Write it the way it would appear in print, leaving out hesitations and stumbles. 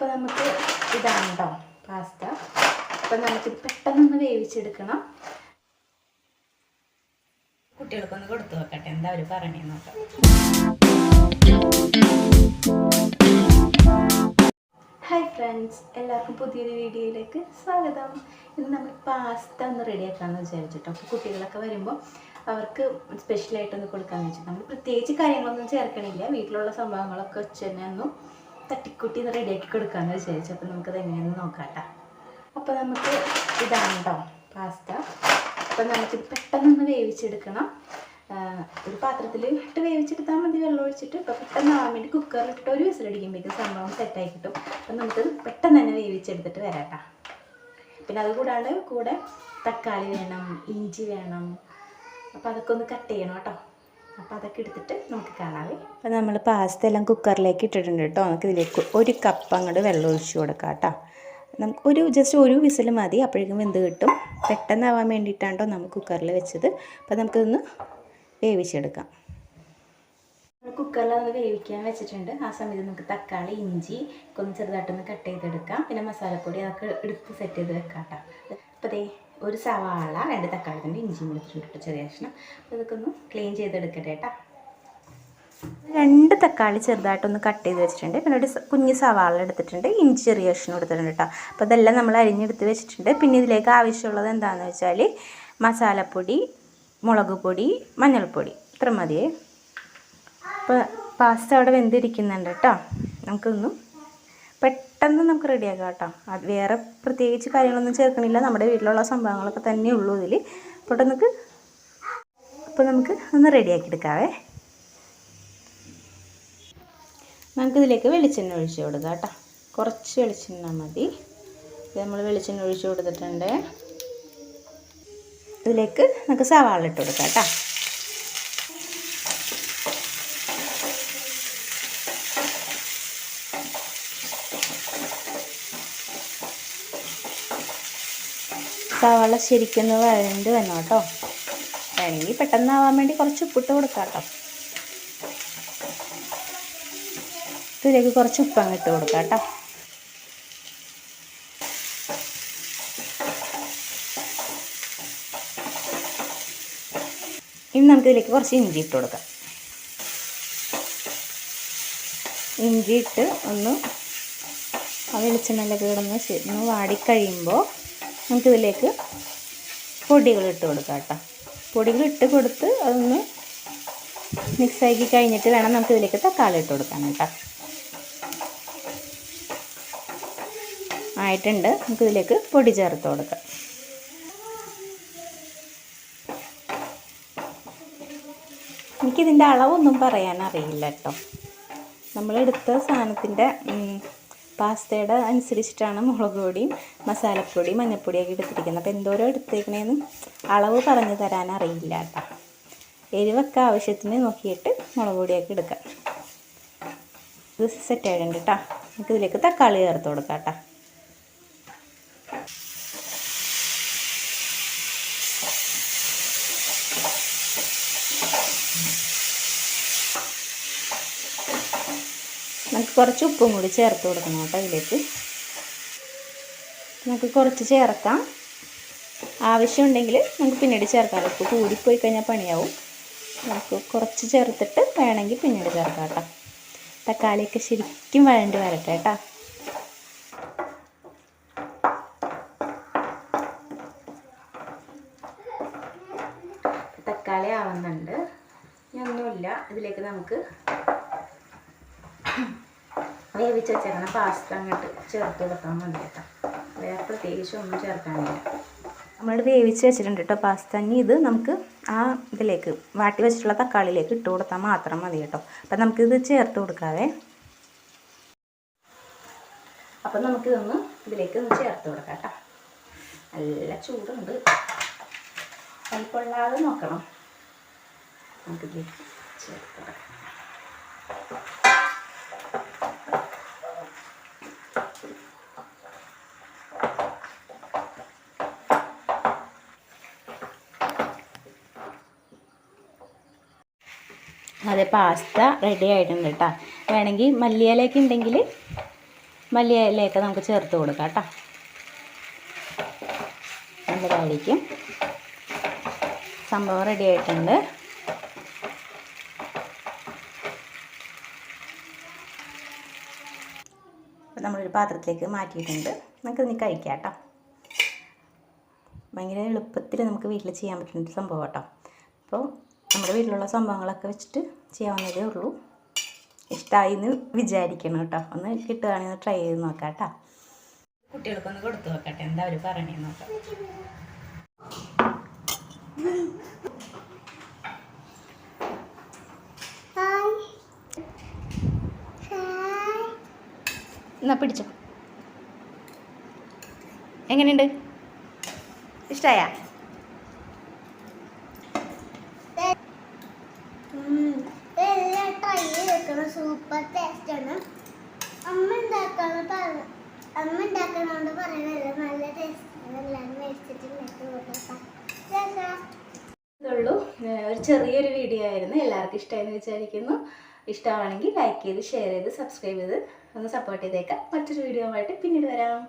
അപ്പോൾ നമുക്ക് ഇതാണ് കേട്ടോ പാസ്ത. അപ്പോൾ നമുക്കിത് പെട്ടെന്നൊന്ന് വേവിച്ചെടുക്കണം. കുട്ടികൾക്കൊന്ന് കൊടുത്തു നോക്കട്ടെ, എന്താ അവർ പറഞ്ഞേന്ന് നോക്കാം. ഹായ് ഫ്രണ്ട്സ്, എല്ലാവർക്കും പുതിയൊരു വീഡിയോയിലേക്ക് സ്വാഗതം. ഇന്ന് നമ്മൾ പാസ്ത ഒന്ന് റെഡിയാക്കാമെന്ന് വിചാരിച്ചിട്ടോ. അപ്പോൾ കുട്ടികളൊക്കെ വരുമ്പോൾ അവർക്ക് സ്പെഷ്യലായിട്ടൊന്ന് കൊടുക്കാമെന്ന് വെച്ചിട്ട് നമ്മൾ പ്രത്യേകിച്ച് കാര്യങ്ങളൊന്നും ചേർക്കണില്ല. വീട്ടിലുള്ള സംഭവങ്ങളൊക്കെ വെച്ച് തന്നെ ഒന്നും തട്ടിക്കുട്ടി ഒന്ന് റെഡിയാക്കി കൊടുക്കാമെന്ന് വിചാരിച്ചു. അപ്പോൾ നമുക്കത് എങ്ങനെയൊന്ന് നോക്കാട്ടോ. അപ്പോൾ നമുക്ക് ഇതാണ് കേട്ടോ പാസ്ത. അപ്പോൾ നമുക്കിത് പെട്ടെന്നൊന്ന് വേവിച്ചെടുക്കണം. ഒരു പാത്രത്തിൽ ഇട്ട് വേവിച്ചെടുത്താൽ മതി, വെള്ളം ഒഴിച്ചിട്ട്. ഇപ്പോൾ പെട്ടെന്ന് ആവാൻ വേണ്ടി കുക്കറിലിട്ട് ഒരു വിസിലടിക്കുമ്പോഴേക്കും സംഭവം സെറ്റായി കിട്ടും. അപ്പം നമുക്കത് പെട്ടെന്ന് തന്നെ വേവിച്ചെടുത്തിട്ട് വരാട്ടോ. പിന്നെ അതുകൂടാണ്ട് കൂടെ തക്കാളി വേണം, ഇഞ്ചി വേണം. അപ്പോൾ അതൊക്കെ ഒന്ന് കട്ട് ചെയ്യണം കേട്ടോ. അപ്പോൾ അതൊക്കെ എടുത്തിട്ട് നമുക്ക് കാണാവേ. അപ്പോൾ നമ്മൾ പാസ്ത എല്ലാം കുക്കറിലേക്ക് ഇട്ടിട്ടുണ്ട് കേട്ടോ. നമുക്ക് ഇതിലേക്ക് 1 കപ്പ് അങ്ങോട്ട് വെള്ളം ഒഴിച്ച് കൊടുക്കാം കേട്ടോ. നമുക്ക് ജസ്റ്റ് ഒരു വിസിൽ മതി, അപ്പോഴേക്കും വെന്ത് കിട്ടും. പെട്ടെന്നാവാൻ വേണ്ടിയിട്ടാണോ നമ്മൾ കുക്കറിൽ വെച്ചത്. അപ്പോൾ നമുക്കിതൊന്ന് വേവിച്ചെടുക്കാം. കുക്കറിൽ ഒന്ന് വേവിക്കാൻ വെച്ചിട്ടുണ്ട്. ആ സമയത്ത് നമുക്ക് തക്കാളി, ഇഞ്ചി ഒന്ന് ചെറുതായിട്ടൊന്ന് കട്ട് ചെയ്തെടുക്കാം. പിന്നെ മസാലപ്പൊടി അതൊക്കെ എടുത്ത് സെറ്റ് ചെയ്ത് വെക്കാം കേട്ടോ. അപ്പോൾ ദേ ഒരു സവാള, 2 തക്കാളിത്തിൻ്റെ ഇഞ്ചിയും എടുത്തിട്ട് ചെറിയ കഷ്ണം. അപ്പോൾ ഇതൊക്കെ ഒന്ന് ക്ലീൻ ചെയ്തെടുക്കട്ടെ കേട്ടോ. 2 തക്കാളി ചെറുതായിട്ടൊന്ന് കട്ട് ചെയ്ത് വെച്ചിട്ടുണ്ട്. പിന്നെ ഒരു കുഞ്ഞ് സവാള എടുത്തിട്ടുണ്ട്, ഇഞ്ചി ചെറിയ കഷ്ണം എടുത്തിട്ടുണ്ട് കേട്ടോ. അപ്പോൾ ഇതെല്ലാം നമ്മൾ അരിഞ്ഞെടുത്ത് വെച്ചിട്ടുണ്ട്. പിന്നെ ഇതിലേക്ക് ആവശ്യമുള്ളത് എന്താണെന്ന് വെച്ചാൽ മസാലപ്പൊടി, മുളക് പൊടി, മഞ്ഞൾപ്പൊടി, ഇത്ര മതിയേ. അപ്പോൾ പാസ്ത അവിടെ വെന്തിരിക്കുന്നുണ്ട് കേട്ടോ. നമുക്കൊന്നും പെട്ടെന്ന് നമുക്ക് റെഡിയാക്കാം കേട്ടോ. അത് വേറെ പ്രത്യേകിച്ച് കാര്യങ്ങളൊന്നും ചേർക്കണില്ല, നമ്മുടെ വീട്ടിലുള്ള സംഭവങ്ങളൊക്കെ തന്നെ ഉള്ളൂ ഇതിൽ. അപ്പോൾ നമുക്ക് ഒന്ന് റെഡിയാക്കി എടുക്കാവേ. നമുക്കിതിലേക്ക് വെളിച്ചെണ്ണ ഒഴിച്ച് കൊടുക്കാം കേട്ടോ. കുറച്ച് വെളിച്ചെണ്ണ മതി. നമ്മൾ വെളിച്ചെണ്ണ ഒഴിച്ച് കൊടുത്തിട്ടുണ്ട്. ഇതിലേക്ക് നമുക്ക് സവാള ഇട്ട് കൊടുക്കാം കേട്ടോ. സവാള ശരിക്കൊന്ന് വഴണ്ട് വരണം കേട്ടോ. വേണമെങ്കിൽ പെട്ടെന്നാവാൻ വേണ്ടി കുറച്ച് ഉപ്പിട്ട് കൊടുക്കാം കേട്ടോ. ഇതിലേക്ക് കുറച്ച് ഉപ്പങ്ങ് ഇട്ട് കൊടുക്കാം കേട്ടോ. ഇനി നമുക്കിതിലേക്ക് കുറച്ച് ഇഞ്ചി ഇട്ട് കൊടുക്കാം. ഇഞ്ചി ഇട്ട് ഒന്ന് ആ വെളിച്ചെണ്ണയിലൊക്കെ കിടന്ന് വാടിക്കഴിയുമ്പോൾ നമുക്കിതിലേക്ക് പൊടികൾ ഇട്ട് കൊടുക്കാം കേട്ടോ. പൊടികൾ ഇട്ട് കൊടുത്ത് അതൊന്ന് മിക്സാക്കി കഴിഞ്ഞിട്ട് വേണം നമുക്കിതിലേക്ക് തക്കാളി ഇട്ട് കൊടുക്കാൻ കേട്ടോ. ആയിട്ടുണ്ട്. നമുക്കിതിലേക്ക് പൊടി ചേർത്ത് കൊടുക്കാം. എനിക്കിതിൻ്റെ അളവൊന്നും പറയാൻ അറിയില്ല കേട്ടോ. നമ്മളെടുത്ത സാധനത്തിൻ്റെ പാസ്തയുടെ അനുസരിച്ചിട്ടാണ് മുളക് പൊടിയും മസാലപ്പൊടിയും മഞ്ഞൾപ്പൊടിയൊക്കെ എടുത്തിരിക്കുന്നത്. അപ്പോൾ എന്തോരം എടുത്തേക്കണേന്ന് അളവ് പറഞ്ഞു തരാൻ അറിയില്ല കേട്ടോ. എരിവൊക്കെ ആവശ്യത്തിന് നോക്കിയിട്ട് മുളക് പൊടിയൊക്കെ എടുക്കാം. ഇത് സെറ്റായിട്ടുണ്ട് കേട്ടോ. നമുക്കിതിലേക്ക് തക്കാളി ചേർത്ത് കൊടുക്കാം കേട്ടോ. നമുക്ക് കുറച്ച് ഉപ്പും കൂടി ചേർത്ത് കൊടുക്കണം കേട്ടോ. ഇതിലേക്ക് നമുക്ക് കുറച്ച് ചേർക്കാം. ആവശ്യമുണ്ടെങ്കിൽ നമുക്ക് പിന്നീട് ചേർക്കാം. ഉപ്പ് കൂടിപ്പോയി കഴിഞ്ഞാൽ പണിയാവും. നമുക്ക് കുറച്ച് ചേർത്തിട്ട് വേണമെങ്കിൽ പിന്നീട് ചേർക്കാം കേട്ടോ. തക്കാളിയൊക്കെ ശരിക്കും വഴണ്ട് വരട്ടെ കേട്ടോ. തക്കാളി ആവുന്നുണ്ട്. ഒന്നുമില്ല, ഇതിലേക്ക് നമുക്ക് വേവിച്ച് വെച്ചേക്കണം പാസ്ത അങ്ങോട്ട് ചേർത്ത് കൊടുക്കാൻ മതി കേട്ടോ. വേറെ പ്രത്യേകിച്ച് ഒന്നും ചേർക്കാനില്ല. നമ്മൾ വേവിച്ച് വെച്ചിട്ടുണ്ട് കേട്ടോ പാസ്ത. ഇനി ഇത് നമുക്ക് ആ ഇതിലേക്ക് വാട്ടി വെച്ചിട്ടുള്ള തക്കാളിയിലേക്ക് ഇട്ട് കൊടുത്താൽ മാത്രം മതി കേട്ടോ. അപ്പം നമുക്കിത് ചേർത്ത് കൊടുക്കാവേ. അപ്പം നമുക്കിതൊന്ന് ഇതിലേക്ക് ഒന്ന് ചേർത്ത് കൊടുക്കാം കേട്ടോ. നല്ല ചൂടുണ്ട്, കൈപ്പൊള്ളാതെ നോക്കണം. നമുക്കിതിലേക്ക് ചേർത്ത് കൊടുക്കാം. അതെ, പാസ്ത റെഡി ആയിട്ടുണ്ട് കേട്ടോ. വേണമെങ്കിൽ മല്ലിയിലയൊക്കെ ഉണ്ടെങ്കിൽ മല്ലിയിലയൊക്കെ നമുക്ക് ചേർത്ത് കൊടുക്കാം കേട്ടോ. നല്ലതായിരിക്കും. സംഭവം റെഡി ആയിട്ടുണ്ട്. അപ്പോൾ നമ്മളൊരു പാത്രത്തിലേക്ക് മാറ്റിയിട്ടുണ്ട്. നമുക്കിനി കഴിക്കാം കേട്ടോ. ഭയങ്കര എളുപ്പത്തിൽ നമുക്ക് വീട്ടിൽ ചെയ്യാൻ പറ്റുന്ന സംഭവം കേട്ടോ. അപ്പോൾ നമ്മുടെ വീട്ടിലുള്ള സംഭവങ്ങളൊക്കെ വെച്ചിട്ട് ചെയ്യാവുന്നതേ ഉള്ളൂ. ഇഷ്ടമായി എന്ന് വിചാരിക്കണം കേട്ടോ. ഒന്ന് കിട്ടുകയാണെങ്കിൽ ട്രൈ ചെയ്ത് നോക്കാം കേട്ടോ. കുട്ടികൾക്കൊന്ന് കൊടുത്തു നോക്കട്ടെ, എന്താ അവർ പറയണേന്ന് നോക്കാം. എന്നാ പിടിച്ചോ. എങ്ങനെയുണ്ട്? ഇഷ്ടമായ? സൂപ്പർ ടേസ്റ്റ് ആണ്. അമ്മ ഉണ്ടാക്കണോണ്ട് പറയുന്നത് നല്ല ടേസ്റ്റ്. ഇതുള്ളൂ. ഒരു ചെറിയൊരു വീഡിയോ ആയിരുന്നു. എല്ലാവർക്കും ഇഷ്ടമായെന്ന് വിചാരിക്കുന്നു. ഇഷ്ടമാണെങ്കിൽ ലൈക്ക് ചെയ്ത് ഷെയർ ചെയ്ത് സബ്സ്ക്രൈബ് ചെയ്ത് ഒന്ന് സപ്പോർട്ട് ചെയ്തേക്കാം. മറ്റൊരു വീഡിയോ ആയിട്ട് പിന്നീട് വരാം.